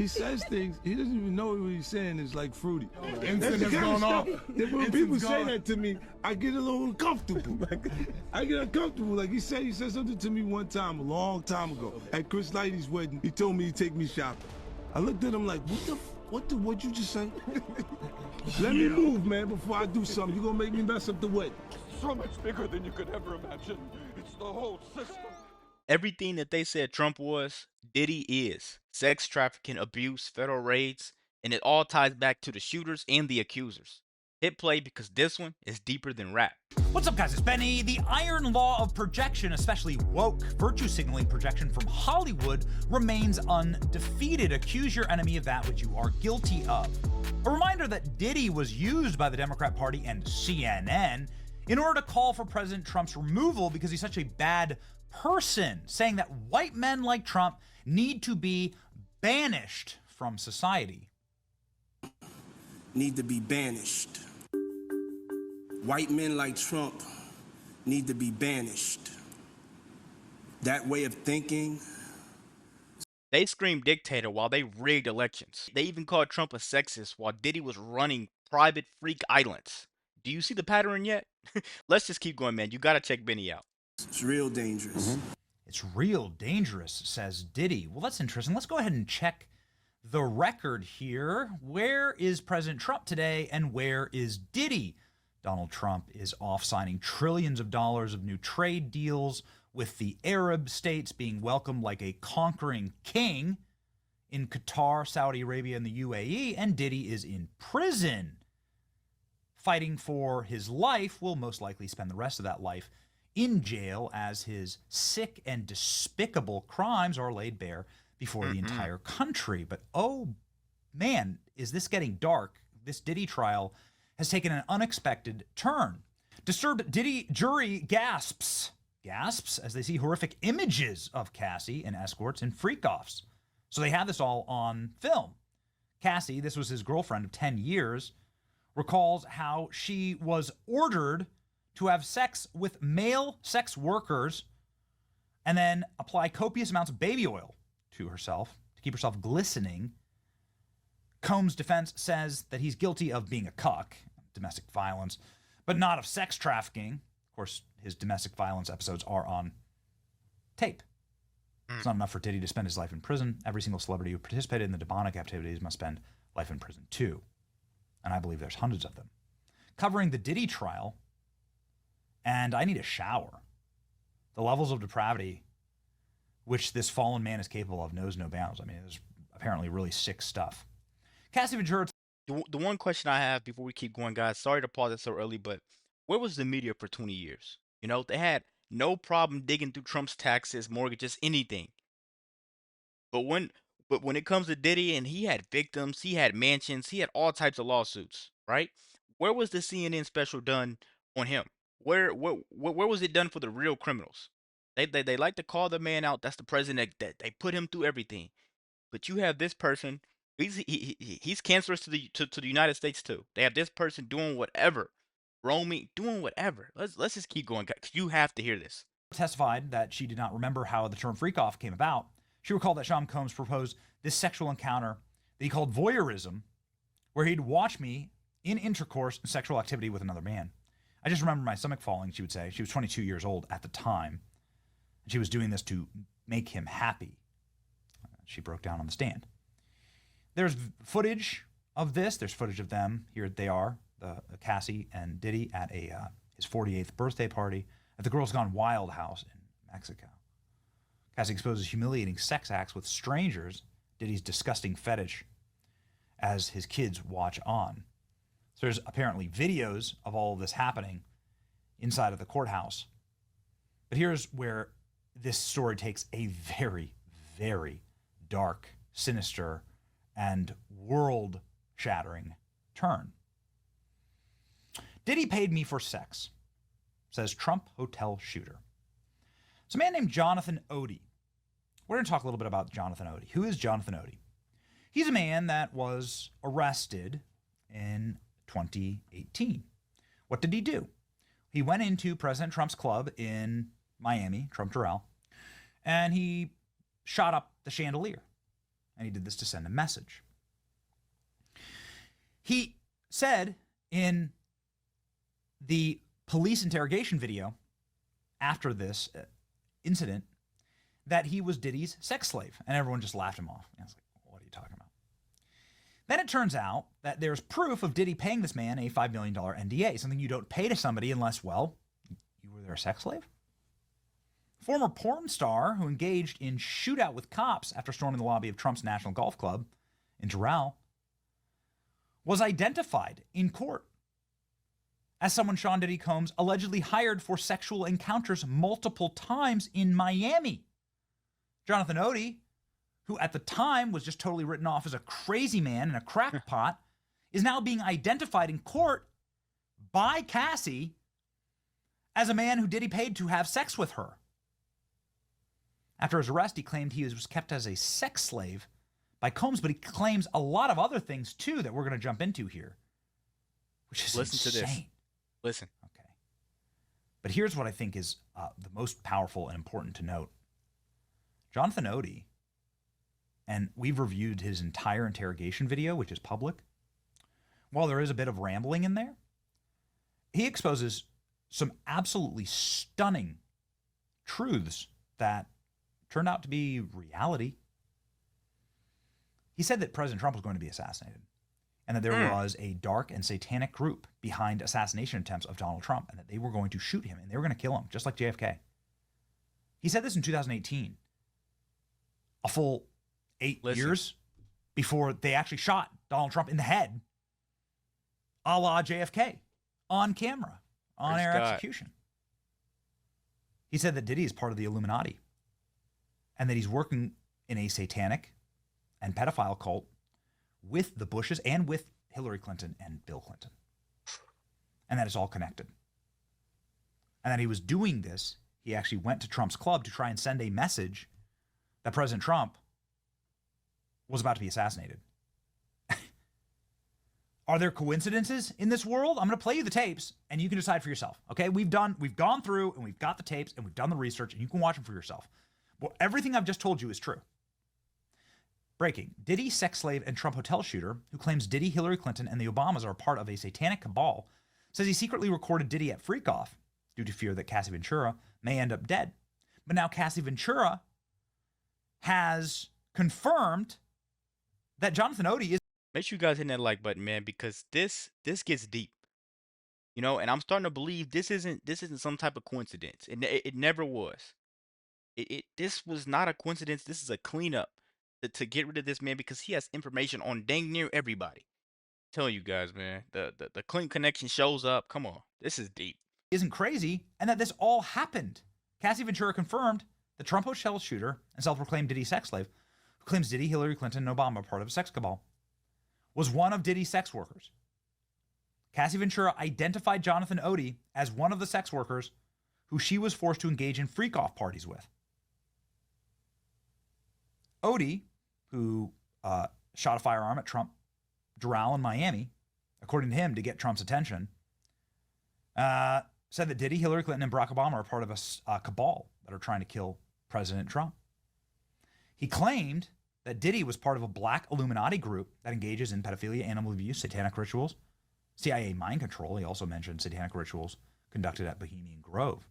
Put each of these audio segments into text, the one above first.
He says things, he doesn't even know what he's saying is like fruity. Instant has gone off. When people say that to me, I get a little uncomfortable. I get uncomfortable. Like he said something to me one time, a long time ago, at Chris Lighty's wedding. He told me he'd take me shopping. I looked at him like, what'd you just say? Let me move, man, before I do something. You're gonna make me mess up the wedding. So much bigger than you could ever imagine. It's the whole system. Everything that they said Trump was, Diddy is. Sex trafficking, abuse, federal raids, and it all ties back to the shooters and the accusers. Hit play because this one is deeper than rap. What's up, guys? It's Benny. The iron law of projection, especially woke virtue signaling projection from Hollywood, remains undefeated. Accuse your enemy of that which you are guilty of. A reminder that Diddy was used by the Democrat Party and CNN in order to call for President Trump's removal because he's such a bad person, saying that white men like Trump need to be banished from society. Need to be banished. White men like Trump need to be banished. That way of thinking. They screamed dictator while they rigged elections. They even called Trump a sexist while Diddy was running private freak islands. Do you see the pattern yet? Let's just keep going, man. You gotta check Benny out. It's real dangerous. It's real dangerous, says Diddy. Well, that's interesting. Let's go ahead and check the record here. Where is President Trump today and where is Diddy? Donald Trump is off signing trillions of dollars of new trade deals with the Arab states, being welcomed like a conquering king in Qatar, Saudi Arabia, and the UAE. And Diddy is in prison, fighting for his life, will most likely spend the rest of that life in jail as his sick and despicable crimes are laid bare before the entire country. But oh man, is this getting dark. This Diddy trial has taken an unexpected turn. Disturbed Diddy jury gasps as they see horrific images of Cassie and escorts and freak-offs. So they have this all on film. Cassie, this was his girlfriend of 10 years, recalls how she was ordered to have sex with male sex workers and then apply copious amounts of baby oil to herself to keep herself glistening. Combs' defense says that he's guilty of being a cuck, domestic violence, but not of sex trafficking. Of course, his domestic violence episodes are on tape. It's not enough for Diddy to spend his life in prison. Every single celebrity who participated in the demonic activities must spend life in prison too. And I believe there's hundreds of them. Covering the Diddy trial, and I need a shower. The levels of depravity which this fallen man is capable of knows no bounds. I mean, it's apparently really sick stuff. Cassie Ventura. The one question I have before we keep going, guys, sorry to pause it so early, but where was the media for 20 years? You know, they had no problem digging through Trump's taxes, mortgages, anything. But when it comes to Diddy, and he had victims, he had mansions, he had all types of lawsuits, right? Where was the CNN special done on him? Where was it done for the real criminals? They like to call the man out. That's the president that they put him through everything. But you have this person. He's cancerous to the United States too. They have this person doing whatever, roaming, doing whatever. Let's just keep going, guys. You have to hear this. Testified that she did not remember how the term freak-off came about. She recalled that Sean Combs proposed this sexual encounter that he called voyeurism, where he'd watch me in intercourse and sexual activity with another man. I just remember my stomach falling, she would say. She was 22 years old at the time. And she was doing this to make him happy. She broke down on the stand. There's footage of this. There's footage of them. Here they are, Cassie and Diddy at his 48th birthday party at the Girls Gone Wild house in Mexico. Cassie exposes humiliating sex acts with strangers, Diddy's disgusting fetish, as his kids watch on. So there's apparently videos of all of this happening inside of the courthouse. But here's where this story takes a very, very dark, sinister, and world-shattering turn. Diddy paid me for sex, says Trump hotel shooter. It's a man named Jonathan Odie. We're going to talk a little bit about Jonathan Odie. Who is Jonathan Odie? He's a man that was arrested in 2018. What did he do? He went into President Trump's club in Miami, Trump Doral, and he shot up the chandelier. and he did this to send a message. He said in the police interrogation video after this incident that he was Diddy's sex slave, and everyone just laughed him off. I was like, what are you talking about? Then it turns out that there's proof of Diddy paying this man a $5 million NDA, something you don't pay to somebody unless, well, you were their sex slave. Former porn star who engaged in shootout with cops after storming the lobby of Trump's National Golf Club in Doral was identified in court as someone Sean Diddy Combs allegedly hired for sexual encounters multiple times in Miami. Jonathan Odie, who at the time was just totally written off as a crazy man and a crackpot, is now being identified in court by Cassie as a man who Diddy paid to have sex with her. After his arrest, he claimed he was kept as a sex slave by Combs, but he claims a lot of other things too that we're going to jump into here, which is Listen to this. Listen. Okay. But here's what I think is the most powerful and important to note. Jonathan Odie, and we've reviewed his entire interrogation video, which is public. While there is a bit of rambling in there, he exposes some absolutely stunning truths that turned out to be reality. He said that President Trump was going to be assassinated and that there was a dark and satanic group behind assassination attempts of Donald Trump and that they were going to shoot him and they were going to kill him, just like JFK. He said this in 2018, a full 8 years before they actually shot Donald Trump in the head, a la JFK, on camera, on air execution. He said that Diddy is part of the Illuminati and that he's working in a satanic and pedophile cult with the Bushes and with Hillary Clinton and Bill Clinton. And that it's all connected. And that he was doing this, he actually went to Trump's club to try and send a message that President Trump was about to be assassinated. Are there coincidences in this world? I'm going to play you the tapes and you can decide for yourself. Okay? We've gone through and we've got the tapes and we've done the research and you can watch them for yourself. Well, everything I've just told you is true. Breaking. Diddy, sex slave, and Trump hotel shooter, who claims Diddy, Hillary Clinton, and the Obamas are part of a satanic cabal, says he secretly recorded Diddy at Freak Off due to fear that Cassie Ventura may end up dead. But now Cassie Ventura has confirmed that Jonathan Odie is... Make sure you guys hit that like button, man, because this gets deep. You know, and I'm starting to believe this isn't some type of coincidence. It never was. This was not a coincidence. This is a cleanup to get rid of this man because he has information on dang near everybody. I'm telling you guys, man, the Clinton connection shows up. Come on, this is deep. Isn't crazy, and that this all happened. Cassie Ventura confirmed the Trump hotel shooter and self-proclaimed Diddy sex slave, who claims Diddy, Hillary Clinton, and Obama are part of a sex cabal, was one of Diddy's sex workers. Cassie Ventura identified Jonathan Odie as one of the sex workers who she was forced to engage in freak-off parties with. Odie, who shot a firearm at Trump Doral in Miami, according to him, to get Trump's attention, said that Diddy, Hillary Clinton, and Barack Obama are part of a cabal that are trying to kill President Trump. He claimed that Diddy was part of a black Illuminati group that engages in pedophilia, animal abuse, satanic rituals, CIA mind control. He also mentioned satanic rituals conducted at Bohemian Grove.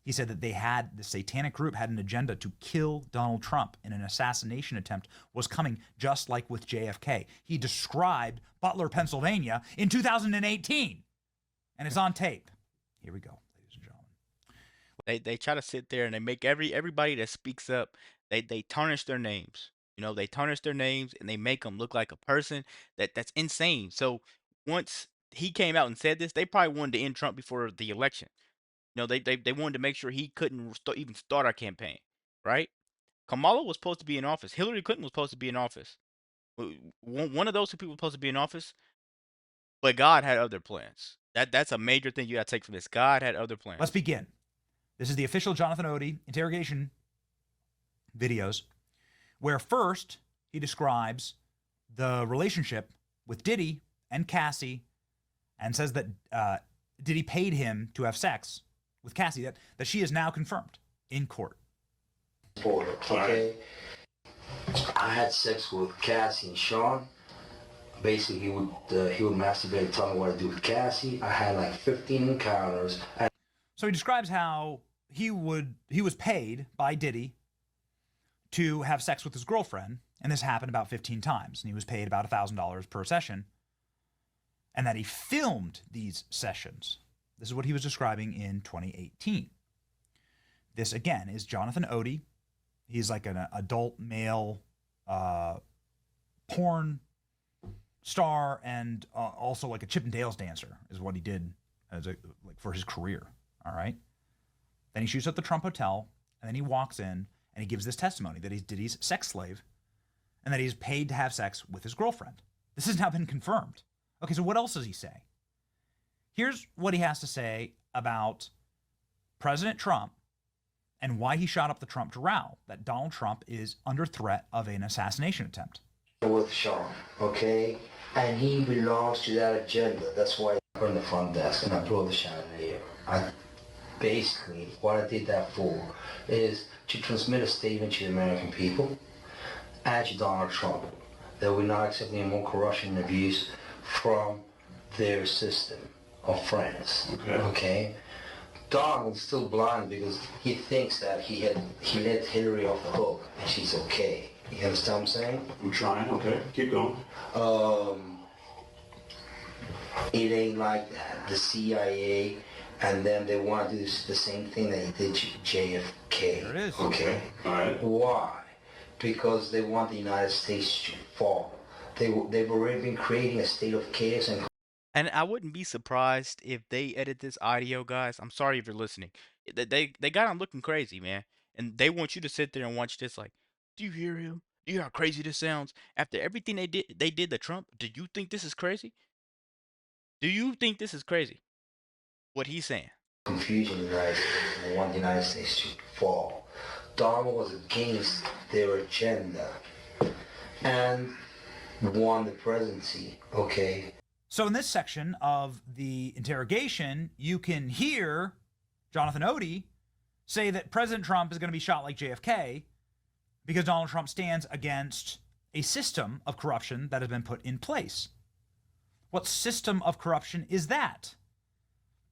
He said that the satanic group had an agenda to kill Donald Trump and an assassination attempt was coming, just like with JFK. He described Butler, Pennsylvania in 2018, and it's on tape. Here we go, ladies and gentlemen. They try to sit there and they make everybody that speaks up, they tarnish their names. You know, they tarnish their names and they make them look like a person that's insane. So once he came out and said this, they probably wanted to end Trump before the election. You know, they wanted to make sure he couldn't even start our campaign, right? Kamala was supposed to be in office. Hillary Clinton was supposed to be in office. One of those two people was supposed to be in office, but God had other plans. That's a major thing you got to take from this. God had other plans. Let's begin. This is the official Jonathan Odie interrogation videos, where first he describes the relationship with Diddy and Cassie and says that Diddy paid him to have sex with Cassie, that she is now confirmed in court. Okay. I had sex with Cassie and Sean. Basically, he would masturbate and tell me what to do with Cassie. I had like 15 encounters. So he describes how he was paid by Diddy to have sex with his girlfriend, and this happened about 15 times, and he was paid about $1,000 per session, and that he filmed these sessions. This is what he was describing in 2018. This, again, is Jonathan Odie. He's like an adult male porn star, and also like a Chippendales dancer is what he did as for his career. All right. Then he shoots up the Trump Hotel, and then he walks in and he gives this testimony that he's Diddy's sex slave and that he's paid to have sex with his girlfriend. This has now been confirmed. Okay, so what else does he say? Here's what he has to say about President Trump and why he shot up the Trump Doral, that Donald Trump is under threat of an assassination attempt. With Sean, okay? And he belongs to that agenda. That's why I on the front desk and I blow the chandelier. Basically, what I did that for is to transmit a statement to the American people and to Donald Trump that we're not accepting any more corruption and abuse from their system of friends. Okay? Donald's still blind because he thinks that he let Hillary off the hook and she's okay. You understand what I'm saying? I'm trying, okay. Keep going. It ain't like that. The CIA and them, they want to do the same thing that he did to JFK. There it is. Okay? All right. Why? Because they want the United States to fall. They've already been creating a state of chaos And I wouldn't be surprised if they edit this audio, guys. I'm sorry if you're listening. They got him looking crazy, man. And they want you to sit there and watch this like, do you hear him? Do you hear how crazy this sounds? After everything they did to Trump, do you think this is crazy? Do you think this is crazy? What he's saying. confusion in the United States. They want the United States to fall. Donald was against their agenda and won the presidency, okay? So in this section of the interrogation, you can hear Jonathan Odie say that President Trump is going to be shot like JFK because Donald Trump stands against a system of corruption that has been put in place. What system of corruption is that?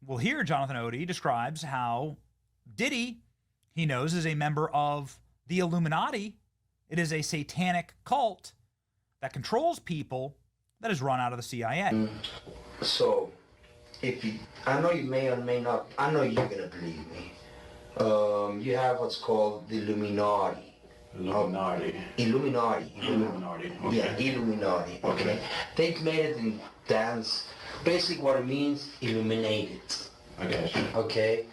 Well, here Jonathan Odie describes how Diddy, he knows, is a member of the Illuminati. It is a satanic cult that controls people that is run out of the CIA. So, I know you may or may not, I know you're going to believe me. You have what's called the Illuminati. Illuminati. Illuminati. Okay. Yeah, Illuminati. Okay. They've made it in dance. Basically what it means, illuminated. I got you. Okay.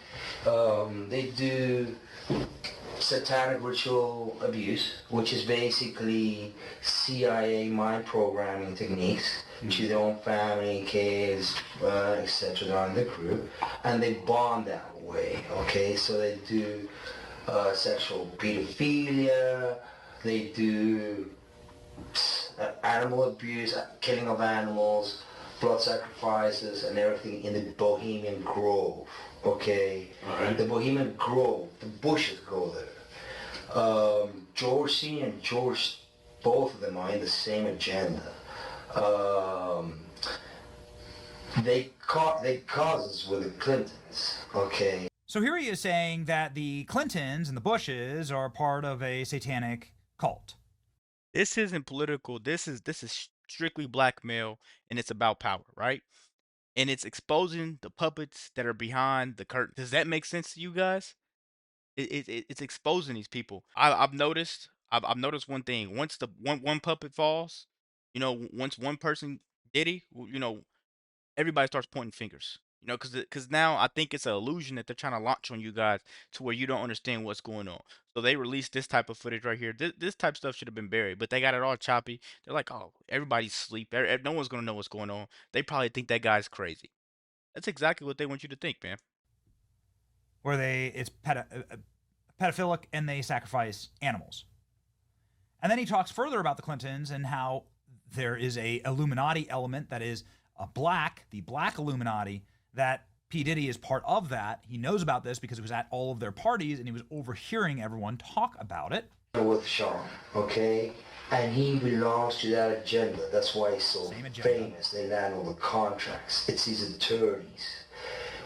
They do Satanic ritual abuse, which is basically CIA mind programming techniques to their own family, kids, etc. They're on the crew, and they bond that way. Okay, so they do sexual pedophilia, they do animal abuse, killing of animals, blood sacrifices, and everything in the Bohemian Grove. Okay, right. The Bohemian Grove, the Bushes go there. George Senior and George, both of them are in the same agenda. They cousins with the Clintons. Okay. So here he is saying that the Clintons and the Bushes are part of a satanic cult. This isn't political. This is strictly blackmail, and it's about power, right? And it's exposing the puppets that are behind the curtain. Does that make sense to you guys? It's exposing these people. I've noticed one thing. Once the one puppet falls, once one person Diddy, everybody starts pointing fingers. Because now I think it's an illusion that they're trying to launch on you guys to where you don't understand what's going on. So they released this type of footage right here. This type of stuff should have been buried, but they got it all choppy. They're like, oh, everybody's asleep. No one's gonna know what's going on. They probably think that guy's crazy. That's exactly what they want you to think, man. Where it's pedophilic and they sacrifice animals. And then he talks further about the Clintons and how there is a Illuminati element that is the black Illuminati, that P. Diddy is part of that. He knows about this because he was at all of their parties and he was overhearing everyone talk about it. with Sean, okay? And he belongs to that agenda. That's why he's so famous. They land all the contracts. It's his attorneys,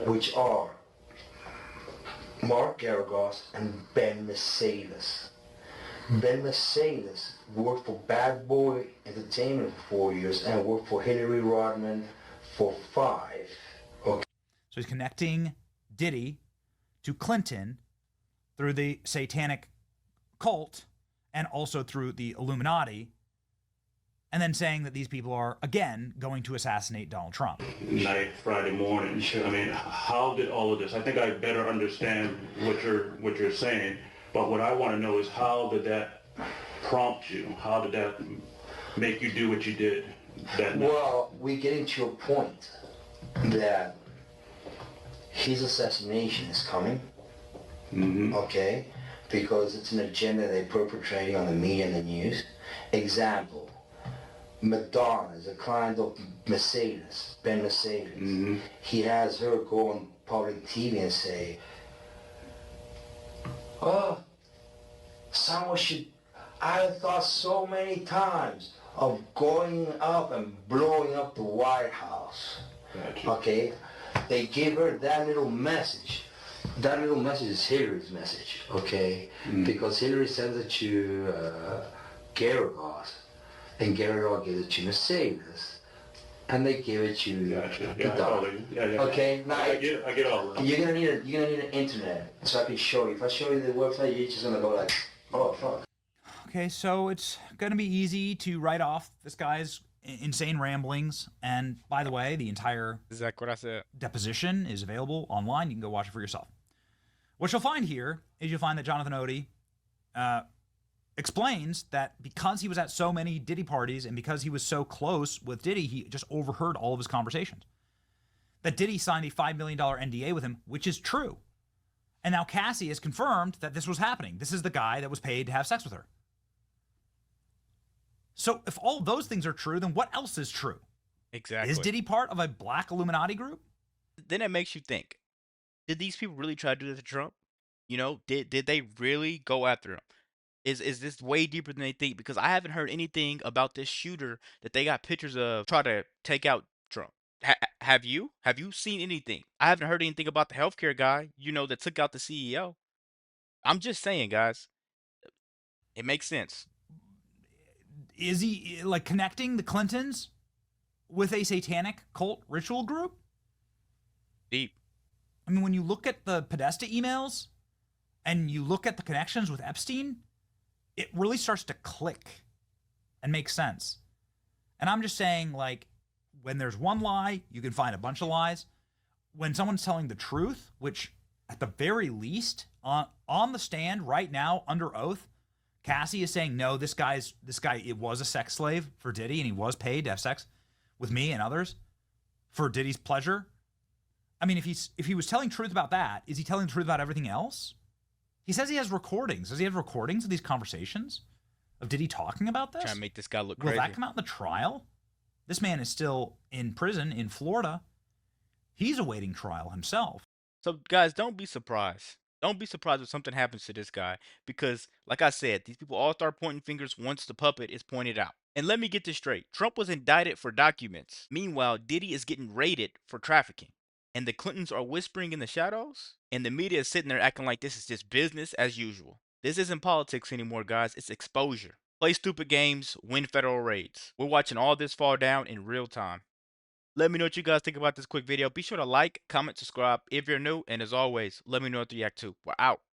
which are Mark Garagos and Ben Mercedes. Ben Mercedes worked for Bad Boy Entertainment for 4 years and worked for Hillary Rodman for 5. Okay. So he's connecting Diddy to Clinton through the Satanic cult and also through the Illuminati, and then saying that these people are, again, going to assassinate Donald Trump. Night, Friday morning. I mean, how did all of this? I think I better understand what you're saying, but what I want to know is how did that prompt you? How did that make you do what you did that night? Well, we're getting to a point that his assassination is coming, okay? Because it's an agenda they're perpetrating on the media and the news. Example, Madonna is a client of Mercedes, Ben Mercedes. He has her go on public TV and say, oh, someone should, I thought so many times of going up and blowing up the White House. Gotcha. Okay? They give her that little message. That little message is Hillary's message, okay? Because Hillary sends it to Garagos, and Garagos gives it to Mercedes, and they give it to Gotcha. the Yeah, Don. yeah. Okay, now I get all of that. you're gonna need an internet so I can show you. If I show you the website, you're just gonna go like, oh fuck. Okay, so it's going to be easy to write off this guy's insane ramblings. And by the way, the entire Exactly what I said. deposition is available online. You can go watch it for yourself. What you'll find here is you'll find that Jonathan Odie explains that because he was at so many Diddy parties and because he was so close with Diddy, he just overheard all of his conversations. That Diddy signed a $5 million NDA with him, which is true. And now Cassie has confirmed that this was happening. This is the guy that was paid to have sex with her. So if all those things are true, then what else is true? Exactly. Is Diddy part of a black Illuminati group? Then it makes you think, did these people really try to do this to Trump? You know, did they really go after him? Is this way deeper than they think? Because I haven't heard anything about this shooter that they got pictures of try to take out Trump. Have you? Have you seen anything? I haven't heard anything about the healthcare guy, you know, that took out the CEO. I'm just saying, guys, it makes sense. Is he like connecting the Clintons with a satanic cult ritual group? Deep. I mean, when you look at the Podesta emails and you look at the connections with Epstein, it really starts to click and make sense. And I'm just saying, like, when there's one lie, you can find a bunch of lies. When someone's telling the truth, which at the very least, on the stand right now under oath, Cassie is saying, no, this guy, it was a sex slave for Diddy, and he was paid to have sex with me and others for Diddy's pleasure. I mean, if he was telling truth about that, is he telling the truth about everything else? He says he has recordings. Does he have recordings of these conversations of Diddy talking about this? Trying to make this guy look Will crazy. that come out in the trial? This man is still in prison in Florida. He's awaiting trial himself. So, guys, don't be surprised. Don't be surprised if something happens to this guy because, like I said, these people all start pointing fingers once the puppet is pointed out. And let me get this straight. Trump was indicted for documents. Meanwhile, Diddy is getting raided for trafficking. And the Clintons are whispering in the shadows. And the media is sitting there acting like this is just business as usual. This isn't politics anymore, guys. It's exposure. Play stupid games, win federal raids. We're watching all this fall down in real time. Let me know what you guys think about this quick video. Be sure to like, comment, subscribe if you're new. And as always, let me know what you react to. We're out.